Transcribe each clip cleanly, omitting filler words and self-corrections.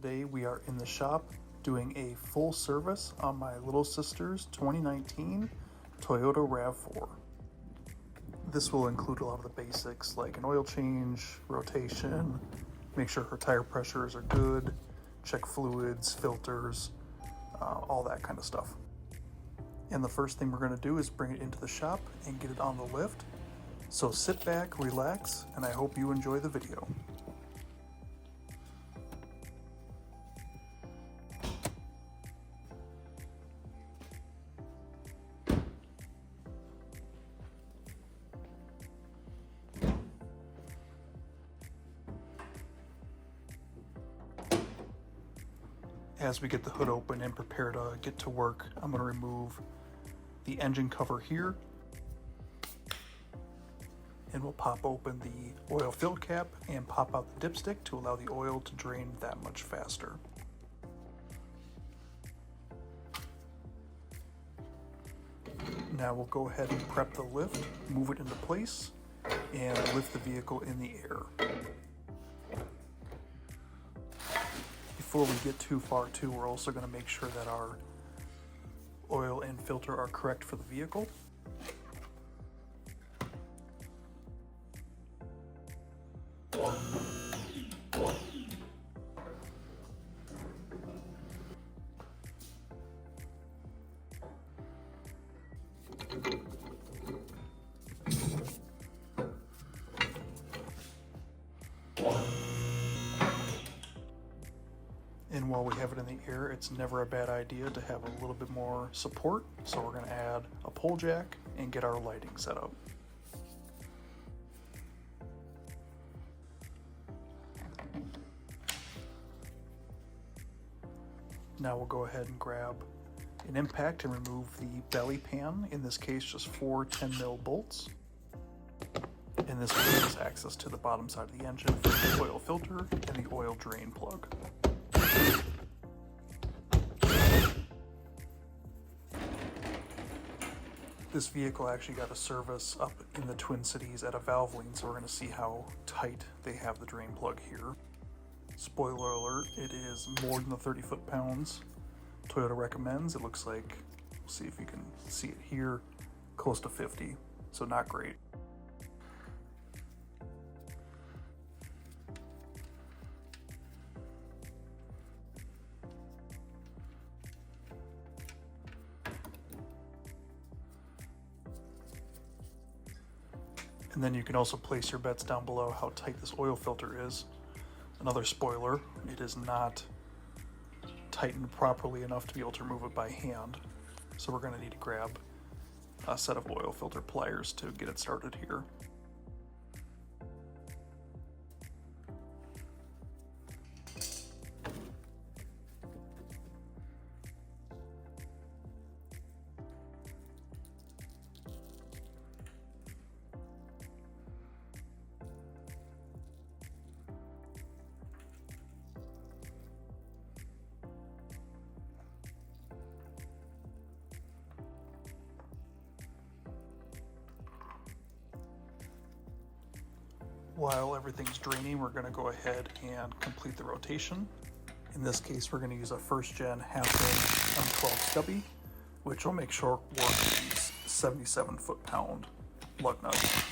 today we are in the shop doing a full service on my little sister's 2019 Toyota RAV-4. This will include a lot of the basics like an oil change, rotation, make sure her tire pressures are good, check fluids, filters, all that kind of stuff. And the first thing we're going to do is bring it into the shop and get it on the lift. So sit back, relax, and I hope you enjoy the video. As we get the hood open and prepare to get to work, I'm going to remove the engine cover here, and we'll pop open the oil fill cap and pop out the dipstick to allow the oil to drain that much faster. Now we'll go ahead and prep the lift, move it into place, and lift the vehicle in the air. Before we get too far too, we're also going to make sure that our oil and filter are correct for the vehicle. And while we have it in the air, it's never a bad idea to have a little bit more support. So we're going to add a pole jack and get our lighting set up. Now we'll go ahead and grab an impact and remove the belly pan, in this case just 4 10mm bolts. And this will give us access to the bottom side of the engine for the oil filter and the oil drain plug. This vehicle actually got a service up in the Twin Cities at a Valvoline, so we're going to see how tight they have the drain plug here. Spoiler alert, it is more than the 30 foot-pounds Toyota recommends. It looks like, we'll see if you can see it here, close to 50, so not great. And then you can also place your bets down below how tight this oil filter is. Another spoiler, it is not tightened properly enough to be able to remove it by hand. So we're going to need to grab a set of oil filter pliers to get it started here. While everything's draining, we're going to go ahead and complete the rotation. In this case, we're going to use a first-gen half-inch M12 stubby, which will make short work of these 77 foot-pound lug nuts.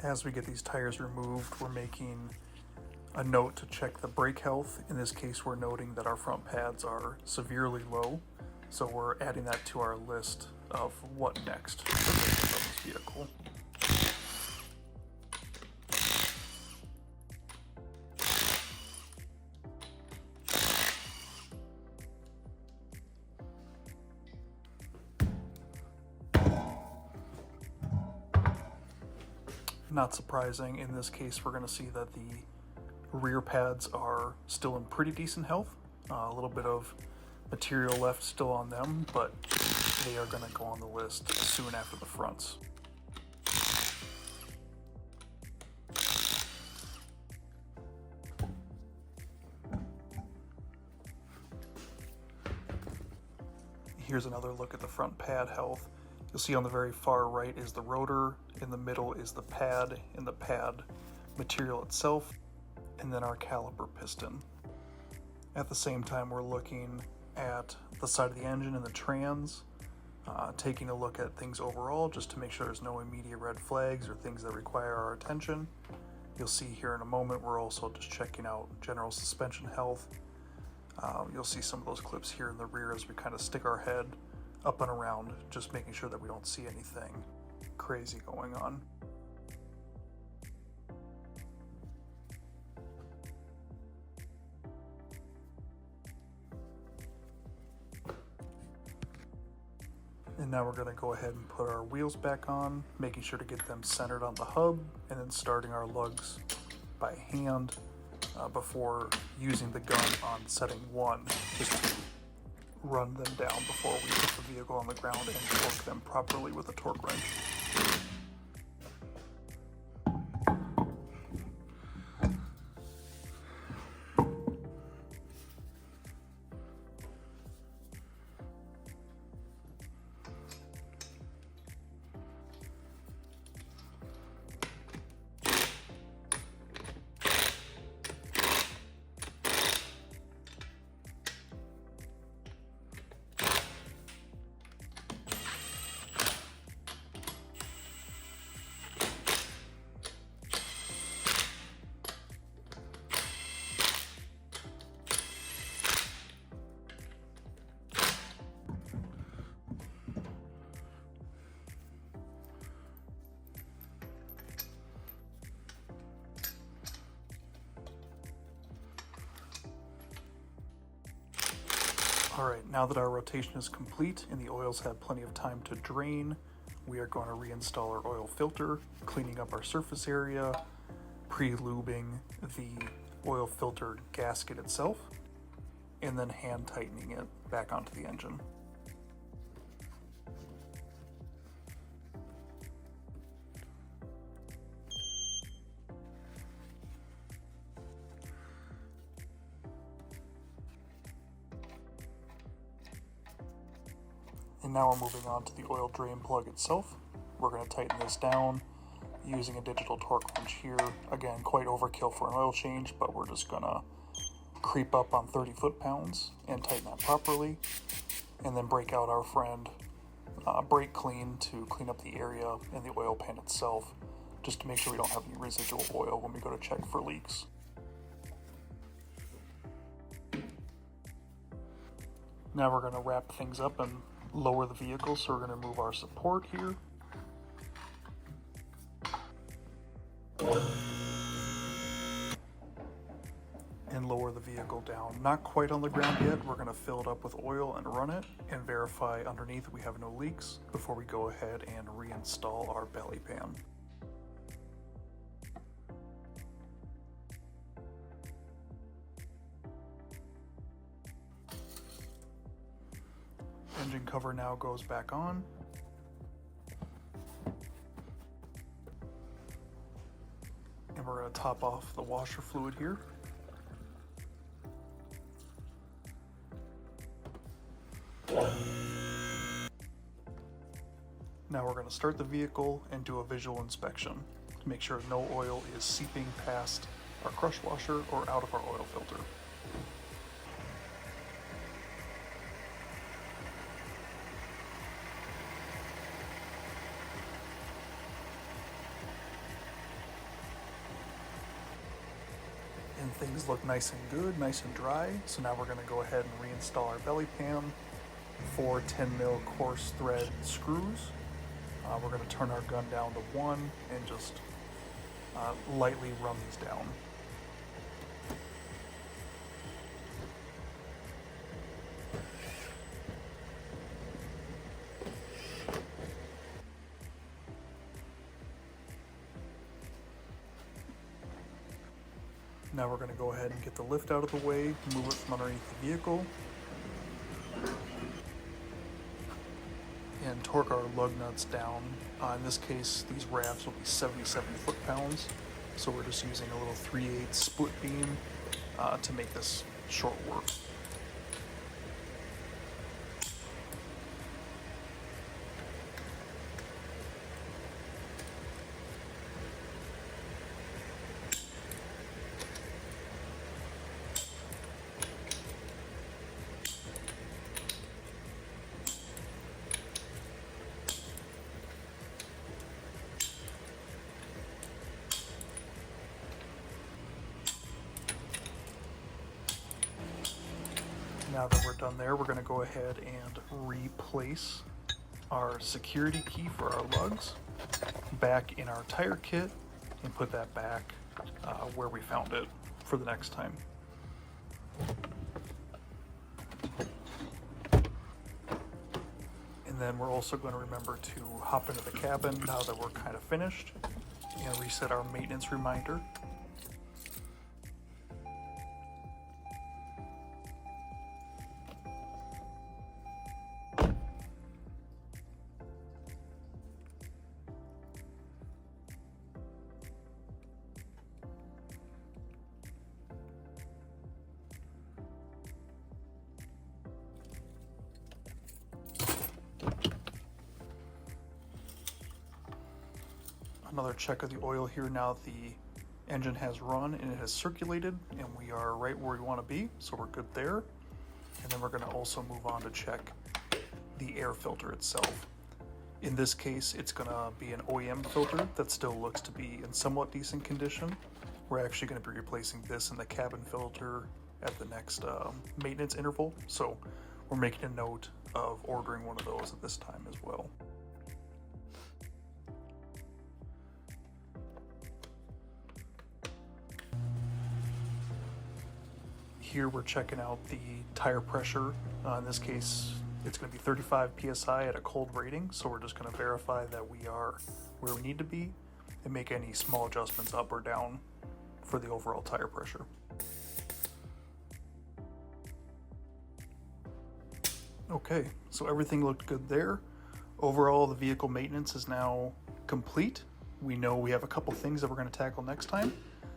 As we get these tires removed, we're making a note to check the brake health. In this case, we're noting that our front pads are severely low, so we're adding that to our list of what next for this vehicle. Not surprising, in this case we're going to see that the rear pads are still in pretty decent health. A little bit of material left still on them, but they are going to go on the list soon after the fronts. Here's another look at the front pad health. You'll see on the very far right is the rotor, in the middle is the pad, and the pad material itself, and then our caliper piston. At the same time, we're looking at the side of the engine and the trans, taking a look at things overall just to make sure there's no immediate red flags or things that require our attention. You'll see here in a moment we're also just checking out general suspension health. You'll see some of those clips here in the rear as we kind of stick our head up and around, just making sure that we don't see anything crazy going on. And now we're going to go ahead and put our wheels back on, making sure to get them centered on the hub, and then starting our lugs by hand before using the gun on setting 1, just to run them down before we put the vehicle on the ground and torque them properly with a torque wrench. Alright, now that our rotation is complete and the oils have plenty of time to drain, we are going to reinstall our oil filter, cleaning up our surface area, pre-lubing the oil filter gasket itself, and then hand tightening it back onto the engine. And now we're moving on to the oil drain plug itself. We're going to tighten this down using a digital torque wrench here. Again, quite overkill for an oil change, but we're just going to creep up on 30 foot-pounds and tighten that properly. And then break out our friend brake clean to clean up the area in the oil pan itself, just to make sure we don't have any residual oil when we go to check for leaks. Now we're going to wrap things up and lower the vehicle, so we're going to move our support here. And lower the vehicle down. Not quite on the ground yet. We're going to fill it up with oil and run it and verify underneath we have no leaks before we go ahead and reinstall our belly pan. Engine cover now goes back on. And we're going to top off the washer fluid here. Now we're going to start the vehicle and do a visual inspection to make sure no oil is seeping past our crush washer or out of our oil filter. And things look nice and good, nice and dry. So now we're going to go ahead and reinstall our belly pan. 4 10mm coarse thread screws. We're going to turn our gun down to 1 and just lightly run these down. Now we're going to go ahead and get the lift out of the way, move it from underneath the vehicle, and torque our lug nuts down. In this case, these RAVs will be 77 foot-pounds, so we're just using a little 3/8 split beam to make this short work. Now that we're done there, we're going to go ahead and replace our security key for our lugs back in our tire kit and put that back where we found it for the next time. And then we're also going to remember to hop into the cabin now that we're kind of finished and reset our maintenance reminder. Another check of the oil here now that the engine has run and it has circulated, and we are right where we want to be, so we're good there. And then we're going to also move on to check the air filter itself. In this case, it's going to be an OEM filter that still looks to be in somewhat decent condition. We're actually going to be replacing this in the cabin filter at the next maintenance interval, so we're making a note of ordering one of those at this time as well. Here we're checking out the tire pressure. In this case, it's going to be 35 psi at a cold rating, so we're just going to verify that we are where we need to be and make any small adjustments up or down for the overall tire pressure. Okay, so everything looked good there. Overall, the vehicle maintenance is now complete. We know we have a couple things that we're going to tackle next time,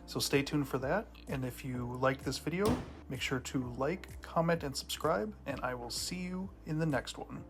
so stay tuned for that. And if you liked this video, make sure to like, comment, and subscribe, and I will see you in the next one.